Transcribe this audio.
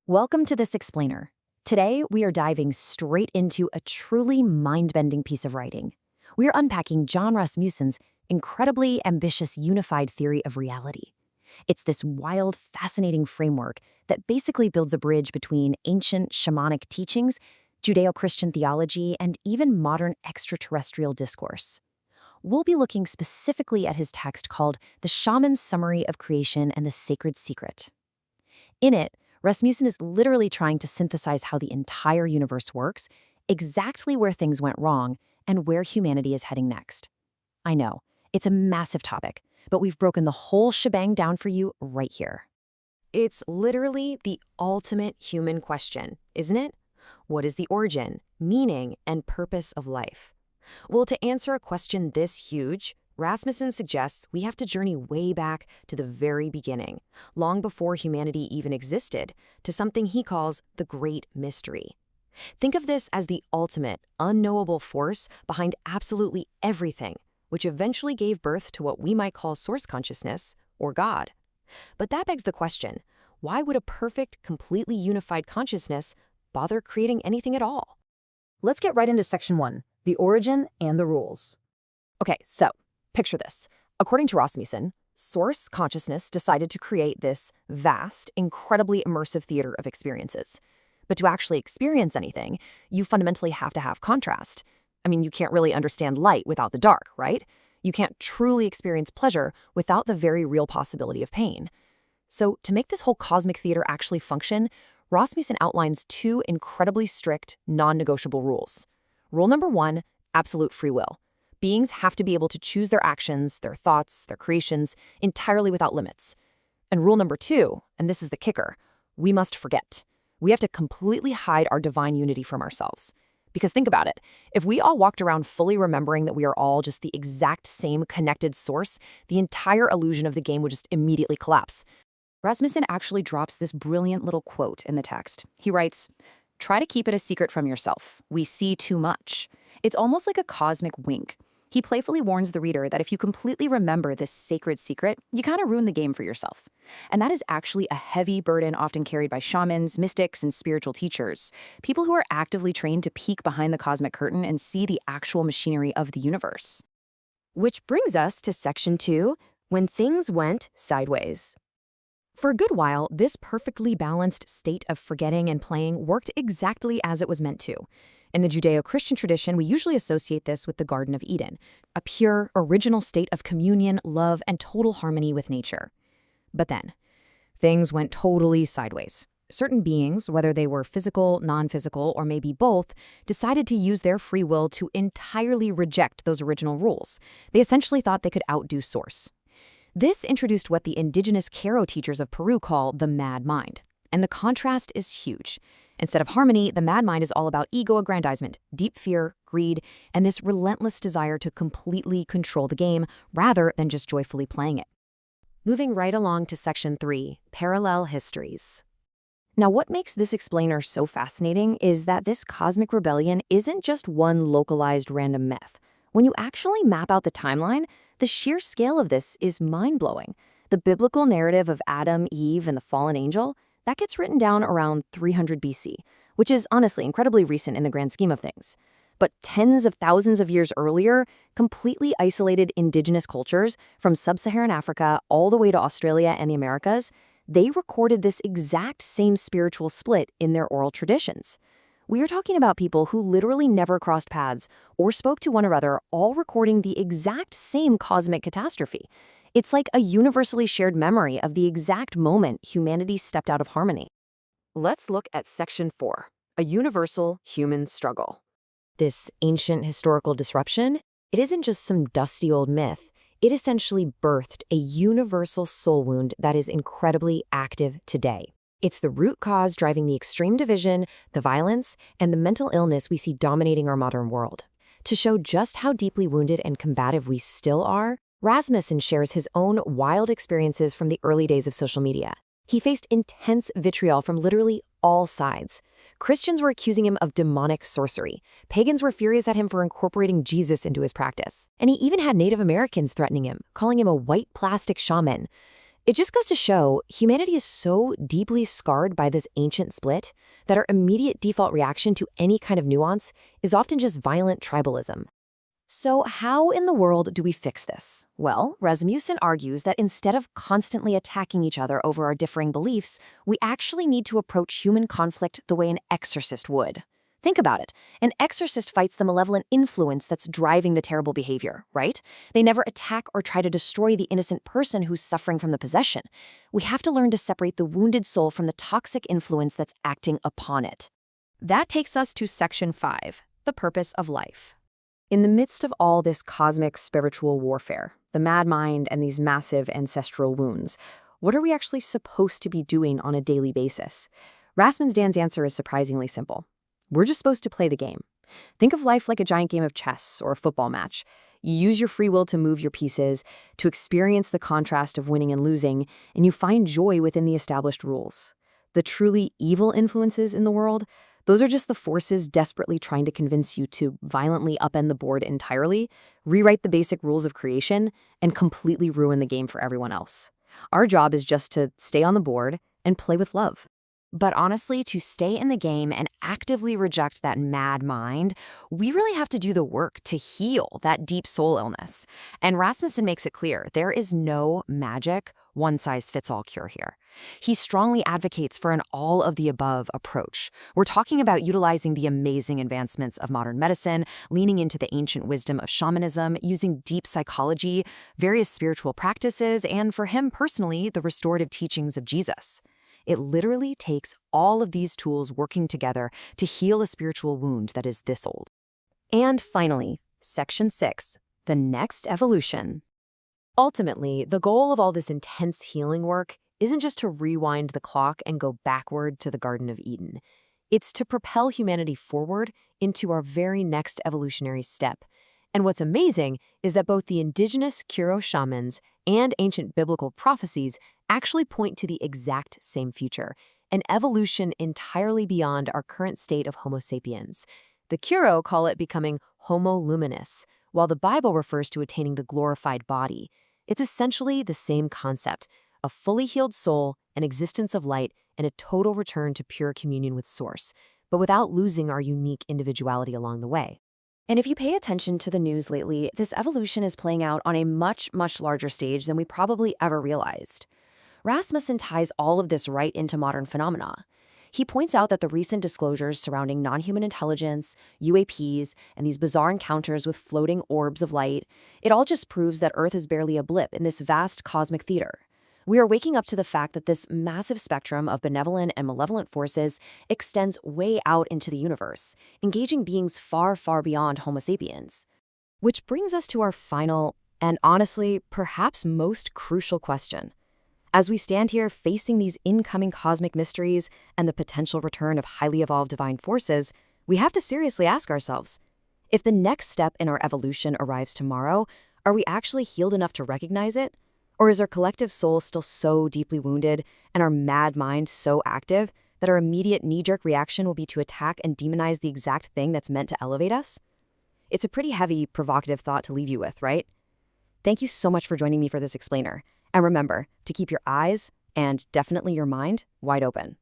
Welcome to This Explainer. Today, we are diving straight into a truly mind-bending piece of writing. We are unpacking Jon Rasmussen's incredibly ambitious unified theory of reality. It's this wild, fascinating framework that basically builds a bridge between ancient shamanic teachings, Judeo-Christian theology, and even modern extraterrestrial discourse. We'll be looking specifically at his text called The Shaman's Summary of Creation and the Sacred Secret. In it, Rasmussen is literally trying to synthesize how the entire universe works, exactly where things went wrong, and where humanity is heading next. I know, it's a massive topic, but we've broken the whole shebang down for you right here. It's literally the ultimate human question, isn't it? What is the origin, meaning, and purpose of life? Well, to answer a question this huge, Rasmussen suggests we have to journey way back to the very beginning, long before humanity even existed, to something he calls the Great Mystery. Think of this as the ultimate, unknowable force behind absolutely everything, which eventually gave birth to what we might call source consciousness, or God. But that begs the question, why would a perfect, completely unified consciousness bother creating anything at all? Let's get right into Section 1, the origin and the rules. Okay, so picture this. According to Rasmussen, source consciousness decided to create this vast, incredibly immersive theater of experiences. But to actually experience anything, you fundamentally have to have contrast. I mean, you can't really understand light without the dark, right? You can't truly experience pleasure without the very real possibility of pain. So to make this whole cosmic theater actually function, Rasmussen outlines two incredibly strict, non-negotiable rules. Rule number 1, absolute free will. Beings have to be able to choose their actions, their thoughts, their creations, entirely without limits. And rule number 2, and this is the kicker, we must forget. We have to completely hide our divine unity from ourselves. Because think about it, if we all walked around fully remembering that we are all just the exact same connected source, the entire illusion of the game would just immediately collapse. Rasmussen actually drops this brilliant little quote in the text. He writes, "Try to keep it a secret from yourself. We see too much." It's almost like a cosmic wink. He playfully warns the reader that if you completely remember this sacred secret, you kind of ruin the game for yourself. And that is actually a heavy burden often carried by shamans, mystics, and spiritual teachers, people who are actively trained to peek behind the cosmic curtain and see the actual machinery of the universe. Which brings us to Section 2, when things went sideways. For a good while, this perfectly balanced state of forgetting and playing worked exactly as it was meant to. In the Judeo-Christian tradition, we usually associate this with the Garden of Eden, a pure, original state of communion, love, and total harmony with nature. But then, things went totally sideways. Certain beings, whether they were physical, non-physical, or maybe both, decided to use their free will to entirely reject those original rules. They essentially thought they could outdo Source. This introduced what the indigenous Caro teachers of Peru call the mad mind. And the contrast is huge. Instead of harmony, the mad mind is all about ego-aggrandizement, deep fear, greed, and this relentless desire to completely control the game rather than just joyfully playing it. Moving right along to Section 3, parallel histories. Now, what makes this explainer so fascinating is that this cosmic rebellion isn't just one localized random myth. When you actually map out the timeline, the sheer scale of this is mind-blowing. The biblical narrative of Adam, Eve, and the fallen angel, that gets written down around 300 BC, which is honestly incredibly recent in the grand scheme of things. But tens of thousands of years earlier, completely isolated indigenous cultures from sub-Saharan Africa all the way to Australia and the Americas, they recorded this exact same spiritual split in their oral traditions. We are talking about people who literally never crossed paths or spoke to one another, all recording the exact same cosmic catastrophe. It's like a universally shared memory of the exact moment humanity stepped out of harmony. Let's look at Section 4, a universal human struggle. This ancient historical disruption, it isn't just some dusty old myth. It essentially birthed a universal soul wound that is incredibly active today. It's the root cause driving the extreme division, the violence, and the mental illness we see dominating our modern world. To show just how deeply wounded and combative we still are, Rasmussen shares his own wild experiences from the early days of social media. He faced intense vitriol from literally all sides. Christians were accusing him of demonic sorcery. Pagans were furious at him for incorporating Jesus into his practice. And he even had Native Americans threatening him, calling him a white plastic shaman. It just goes to show humanity is so deeply scarred by this ancient split that our immediate default reaction to any kind of nuance is often just violent tribalism. So how in the world do we fix this? Well, Rasmussen argues that instead of constantly attacking each other over our differing beliefs, we actually need to approach human conflict the way an exorcist would. Think about it. An exorcist fights the malevolent influence that's driving the terrible behavior, right? They never attack or try to destroy the innocent person who's suffering from the possession. We have to learn to separate the wounded soul from the toxic influence that's acting upon it. That takes us to Section 5, the purpose of life. In the midst of all this cosmic spiritual warfare, the mad mind and these massive ancestral wounds, what are we actually supposed to be doing on a daily basis? Rasmussen's answer is surprisingly simple. We're just supposed to play the game. Think of life like a giant game of chess or a football match. You use your free will to move your pieces, to experience the contrast of winning and losing, and you find joy within the established rules. The truly evil influences in the world, those are just the forces desperately trying to convince you to violently upend the board entirely, rewrite the basic rules of creation, and completely ruin the game for everyone else. Our job is just to stay on the board and play with love. But honestly, to stay in the game and actively reject that mad mind, we really have to do the work to heal that deep soul illness. And Rasmussen makes it clear there is no magic, one-size-fits-all cure here. He strongly advocates for an all-of-the-above approach. We're talking about utilizing the amazing advancements of modern medicine, leaning into the ancient wisdom of shamanism, using deep psychology, various spiritual practices, and for him personally, the restorative teachings of Jesus. It literally takes all of these tools working together to heal a spiritual wound that is this old. And finally, Section 6, the next evolution. Ultimately, the goal of all this intense healing work isn't just to rewind the clock and go backward to the Garden of Eden. It's to propel humanity forward into our very next evolutionary step. And what's amazing is that both the indigenous Kuro shamans and ancient biblical prophecies actually point to the exact same future, an evolution entirely beyond our current state of Homo sapiens. The Kuro call it becoming Homo Luminous, while the Bible refers to attaining the glorified body. It's essentially the same concept, a fully healed soul, an existence of light, and a total return to pure communion with Source, but without losing our unique individuality along the way. And if you pay attention to the news lately, this evolution is playing out on a much, much larger stage than we probably ever realized. Rasmussen ties all of this right into modern phenomena. He points out that the recent disclosures surrounding non-human intelligence, UAPs, and these bizarre encounters with floating orbs of light, it all just proves that Earth is barely a blip in this vast cosmic theater. We are waking up to the fact that this massive spectrum of benevolent and malevolent forces extends way out into the universe, engaging beings far, far beyond Homo sapiens. Which brings us to our final, and honestly, perhaps most crucial question. As we stand here facing these incoming cosmic mysteries and the potential return of highly evolved divine forces, we have to seriously ask ourselves, if the next step in our evolution arrives tomorrow, are we actually healed enough to recognize it? Or is our collective soul still so deeply wounded and our mad mind so active that our immediate knee-jerk reaction will be to attack and demonize the exact thing that's meant to elevate us? It's a pretty heavy, provocative thought to leave you with, right? Thank you so much for joining me for this explainer. And remember to keep your eyes, and definitely your mind, wide open.